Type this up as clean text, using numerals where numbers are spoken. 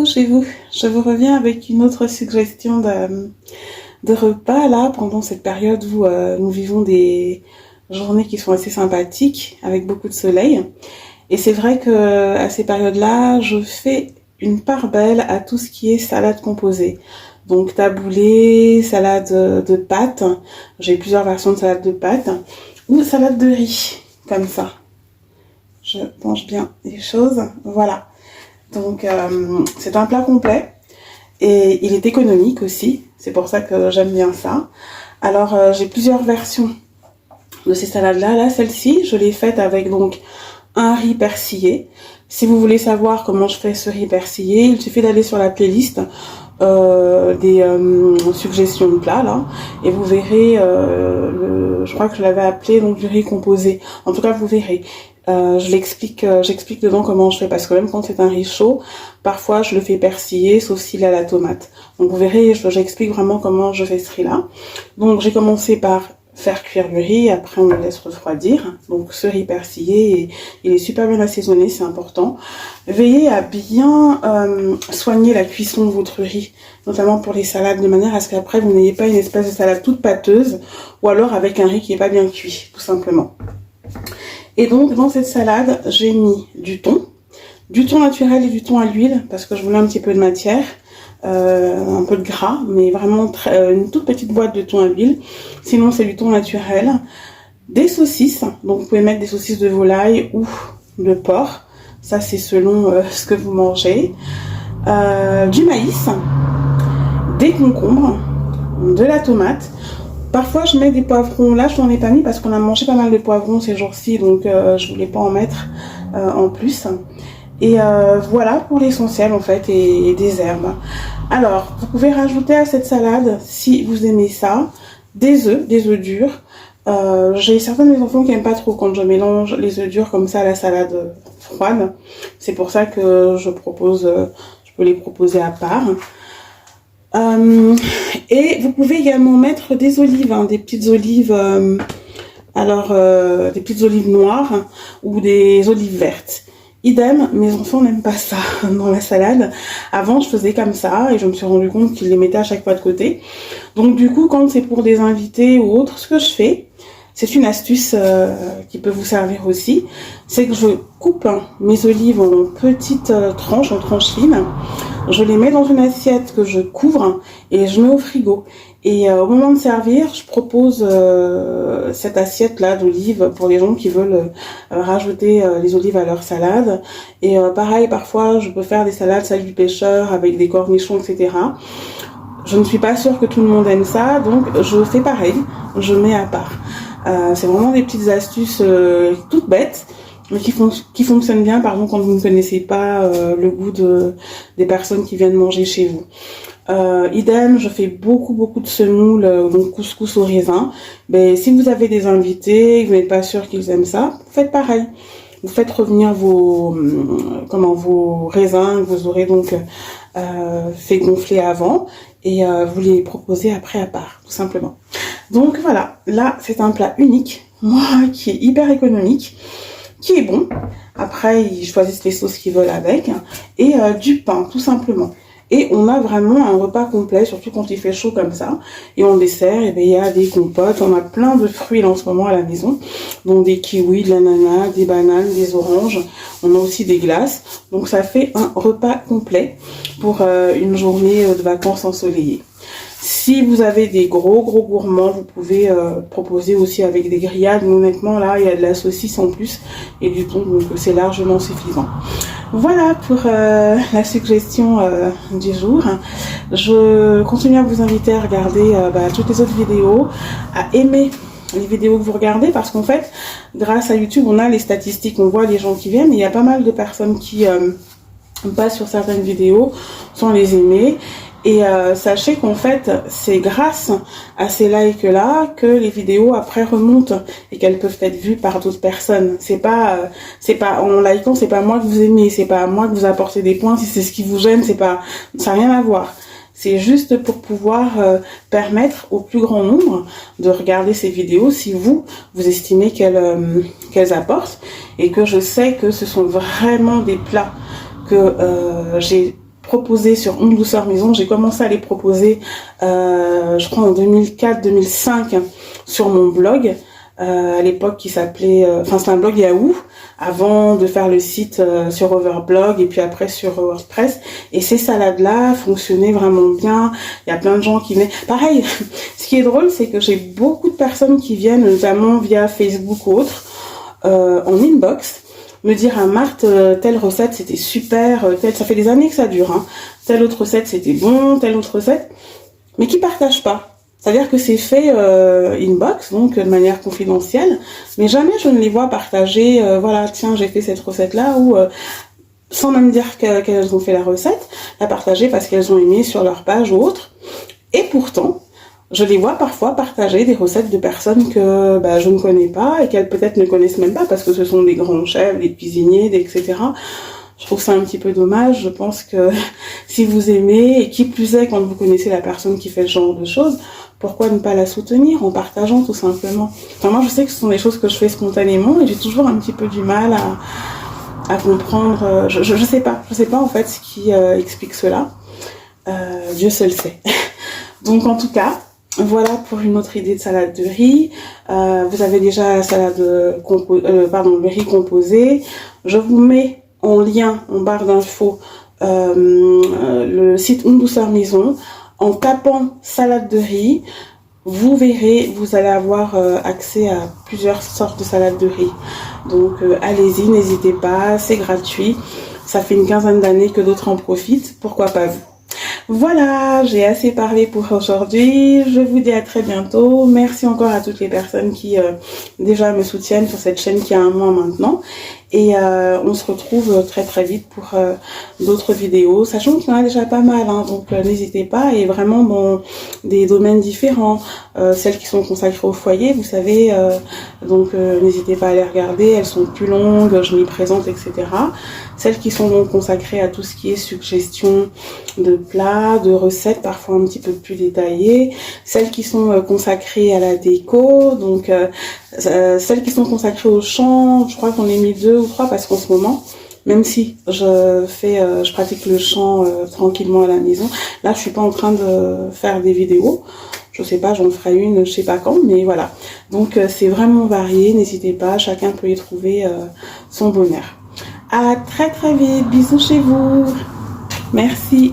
chez vous, je vous reviens avec une autre suggestion de repas là pendant cette période où nous vivons des journées qui sont assez sympathiques avec beaucoup de soleil. Et c'est vrai que à ces périodes-là, je fais une part belle à tout ce qui est salade composée. Donc taboulé, salade de pâtes, j'ai plusieurs versions de salade de pâtes, ou salade de riz, comme ça. Je mange bien les choses, voilà. Donc c'est un plat complet et il est économique aussi, c'est pour ça que j'aime bien ça. Alors j'ai plusieurs versions de ces salades-là. Là, celle-ci, je l'ai faite avec donc un riz persillé. Si vous voulez savoir comment je fais ce riz persillé, il suffit d'aller sur la playlist des suggestions de plats là, et vous verrez, je crois que je l'avais appelé donc du riz composé. En tout cas, vous verrez. J'explique dedans comment je fais, parce que même quand c'est un riz chaud, parfois je le fais persiller, sauf s'il a la tomate. Donc vous verrez, j'explique vraiment comment je fais ce riz-là. Donc j'ai commencé par faire cuire le riz, après on le laisse refroidir. Donc ce riz persillé, il est super bien assaisonné, c'est important. Veillez à bien soigner la cuisson de votre riz, notamment pour les salades, de manière à ce qu'après vous n'ayez pas une espèce de salade toute pâteuse, ou alors avec un riz qui n'est pas bien cuit, tout simplement. Et donc dans cette salade, j'ai mis du thon naturel et du thon à l'huile, parce que je voulais un petit peu de matière. Un peu de gras, mais vraiment une toute petite boîte de thon à l'huile. Sinon c'est du thon naturel. Des saucisses, donc vous pouvez mettre des saucisses de volaille ou de porc, ça c'est selon ce que vous mangez. Du maïs, des concombres, de la tomate. Parfois je mets des poivrons, là je n'en ai pas mis parce qu'on a mangé pas mal de poivrons ces jours-ci, donc je voulais pas en mettre en plus. Et voilà pour l'essentiel en fait, et des herbes. Alors, vous pouvez rajouter à cette salade, si vous aimez ça, des œufs durs. J'ai certains de mes enfants qui n'aiment pas trop quand je mélange les œufs durs comme ça à la salade froide. C'est pour ça que je peux les proposer à part. Et vous pouvez également mettre des olives, hein, des petites olives, des petites olives noires ou des olives vertes. Idem, mes enfants n'aiment pas ça dans la salade. Avant, je faisais comme ça et je me suis rendu compte qu'ils les mettaient à chaque fois de côté. Donc du coup, quand c'est pour des invités ou autres, ce que je fais, c'est une astuce qui peut vous servir aussi, c'est que je coupe mes olives en petites tranches, en tranches fines. Je les mets dans une assiette que je couvre et je mets au frigo. Et au moment de servir, je propose cette assiette-là d'olives pour les gens qui veulent rajouter les olives à leur salade. Et pareil, parfois, je peux faire des salades salut du pêcheur avec des cornichons, etc. Je ne suis pas sûre que tout le monde aime ça, donc je fais pareil, je mets à part. C'est vraiment des petites astuces toutes bêtes, mais qui fonctionnent bien, pardon, quand vous ne connaissez pas le goût des personnes qui viennent manger chez vous. Idem, je fais beaucoup de semoule, donc couscous au raisin. Mais si vous avez des invités et que vous n'êtes pas sûr qu'ils aiment ça, faites pareil. Vous faites revenir vos raisins que vous aurez donc fait gonfler avant, et vous les proposez après à part, tout simplement. Donc voilà, là c'est un plat unique, moi, qui est hyper économique, qui est bon. Après ils choisissent les sauces qu'ils veulent avec, et du pain, tout simplement. Et on a vraiment un repas complet, surtout quand il fait chaud comme ça. Et en dessert, et bien, il y a des compotes. On a plein de fruits là, en ce moment à la maison. Donc des kiwis, de l'ananas, des bananes, des oranges. On a aussi des glaces. Donc ça fait un repas complet pour une journée de vacances ensoleillées. Si vous avez des gros gourmands, vous pouvez proposer aussi avec des grillades. Mais honnêtement, là, il y a de la saucisse en plus et du thon, donc c'est largement suffisant. Voilà pour la suggestion du jour. Je continue à vous inviter à regarder toutes les autres vidéos, à aimer les vidéos que vous regardez, parce qu'en fait, grâce à YouTube, on a les statistiques, on voit les gens qui viennent, et il y a pas mal de personnes qui passent sur certaines vidéos sans les aimer. Et sachez qu'en fait, c'est grâce à ces likes-là que les vidéos après remontent et qu'elles peuvent être vues par d'autres personnes. C'est pas en likant, c'est pas moi que vous aimez, c'est pas à moi que vous apportez des points. Si c'est ce qui vous gêne, ça n'a rien à voir. C'est juste pour pouvoir permettre au plus grand nombre de regarder ces vidéos si vous estimez qu'elles apportent, et que je sais que ce sont vraiment des plats que j'ai proposer sur Une douceur maison. J'ai commencé à les proposer, je crois en 2004-2005 sur mon blog. À l'époque qui s'appelait, c'est un blog Yahoo, avant de faire le site sur Overblog et puis après sur WordPress. Et ces salades-là fonctionnaient vraiment bien. Il y a plein de gens qui venaient. Pareil, ce qui est drôle, c'est que j'ai beaucoup de personnes qui viennent, notamment via Facebook ou autre, en inbox, me dire à Marthe, telle recette c'était super, ça fait des années que ça dure, hein. Telle autre recette c'était bon, telle autre recette, mais qui partagent pas. C'est-à-dire que c'est fait inbox, donc de manière confidentielle, mais jamais je ne les vois partager, voilà, tiens, j'ai fait cette recette-là, ou sans même dire qu'elles ont fait la recette, la partager parce qu'elles ont aimé sur leur page ou autre. Et pourtant, je les vois parfois partager des recettes de personnes que je ne connais pas et qu'elles peut-être ne connaissent même pas parce que ce sont des grands chefs, des cuisiniers, etc. Je trouve ça un petit peu dommage. Je pense que si vous aimez, et qui plus est quand vous connaissez la personne qui fait ce genre de choses, pourquoi ne pas la soutenir en partageant tout simplement. Enfin, moi je sais que ce sont des choses que je fais spontanément et j'ai toujours un petit peu du mal à comprendre. Je sais pas en fait ce qui explique cela. Dieu seul sait. Donc en tout cas, voilà pour une autre idée de salade de riz. Vous avez déjà le riz composé. Je vous mets en lien, en barre d'infos, le site Une douceur maison. En tapant salade de riz, vous verrez, vous allez avoir accès à plusieurs sortes de salades de riz. Donc allez-y, n'hésitez pas, c'est gratuit. Ça fait une quinzaine d'années que d'autres en profitent, pourquoi pas vous. Voilà, j'ai assez parlé pour aujourd'hui. Je vous dis à très bientôt. Merci encore à toutes les personnes qui déjà me soutiennent sur cette chaîne qui a un mois maintenant. Et on se retrouve très très vite pour d'autres vidéos, sachant qu'il y en a déjà pas mal, hein, donc n'hésitez pas, et vraiment dans des domaines différents, celles qui sont consacrées au foyer, vous savez, donc n'hésitez pas à les regarder, elles sont plus longues, je m'y présente, etc. Celles qui sont donc consacrées à tout ce qui est suggestion de plats, de recettes, parfois un petit peu plus détaillées, celles qui sont consacrées à la déco, donc celles qui sont consacrées au chant, je crois qu'on est mis 2 ou 3 parce qu'en ce moment, même si je pratique le chant tranquillement à la maison, là je suis pas en train de faire des vidéos, je sais pas, j'en ferai une, je sais pas quand, mais voilà. Donc c'est vraiment varié, n'hésitez pas, chacun peut y trouver son bonheur. À très très vite, bisous chez vous, merci.